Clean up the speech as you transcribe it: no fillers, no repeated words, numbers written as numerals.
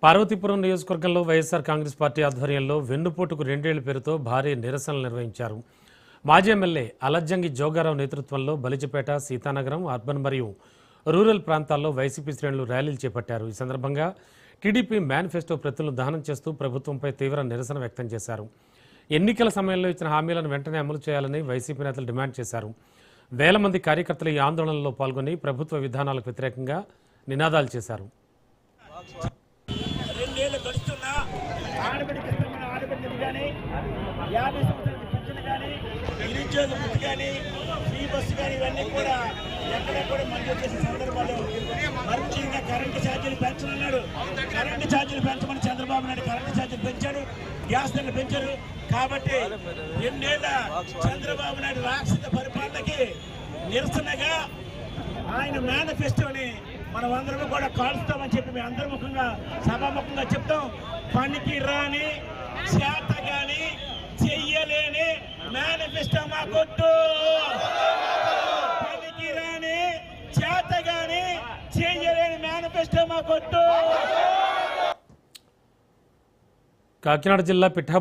పార్వతీపురం నియోజకవర్గంలో వైఎస్ఆర్ కాంగ్రెస్ పార్టీ ఆధ్వర్యంలో వెన్నుపోటుకు 2 ఏళ్ల పేరుతో భారీ నిరసనలు నిర్వహించారు. మాజీ ఎమ్మెల్యే అలజ్జంగి జోగారావు నేతృత్వంలో బలిజపేట, సీతానగరం, అర్బన్ మరియు రూరల్ ప్రాంతాల్లో వైసీపీ శ్రేణులు ర్యాలీలు చేపట్టారు. ఈ సందర్భంగా టీడీపీ మేనిఫెస్టో ప్రతులను దహనం చేస్తూ ప్రభుత్వంపై తీవ్ర నిరసన వ్యక్తం చేశారు. ఎన్నికల సమయంలో ఇచ్చిన హామీలను వెంటనే అమలు చేయాలని వైసీపీ నేతలు డిమాండ్ చేశారు. వేల మంది కార్యకర్తలు ఈ ఆందోళనలో పాల్గొని ప్రభుత్వ విధానాలకు వ్యతిరేకంగా నినాదాలు చేశారు. రెండేళ్ళు గడుస్తున్నా ఆడబిడ్డకి ఇష్టమైన ఆడబిడ్డలు కానీ 50 సంవత్సరాల పెన్షన్ కానీ నిరుద్యోగ వృత్తి కానీ ఫ్రీ బస్సు కానీ ఇవన్నీ కూడా ఎక్కడ కూడా మంజూరు చేసిన సందర్భాలు ముఖ్యంగా కరెంటు ఛార్జీలు పెంచనున్నాడు. కరెంటు ఛార్జీలు పెంచమని చంద్రబాబు నాయుడు కరెంటు ఛార్జీలు పెంచాడు, గ్యాస్ ధరలు పెంచారు. కాబట్టి రెండేళ్ల చంద్రబాబు నాయుడు రాక్షస పరిపాలనకి నిరసనగా ఆయన మేనిఫెస్టోని మనం అందరము కూడా కాల్స్తామని చెప్పి మేము అందరి ముఖంగా సభాముఖంగా చెప్తాం. పనికి రాని చేత గాని చెయ్యలేని మేనిఫెస్టో మాకొద్దు. పనికి రాని చేత గాని చెయ్యలేని మేనిఫెస్టో మాకొద్దు. కాకినాడ జిల్లా పిఠాపురం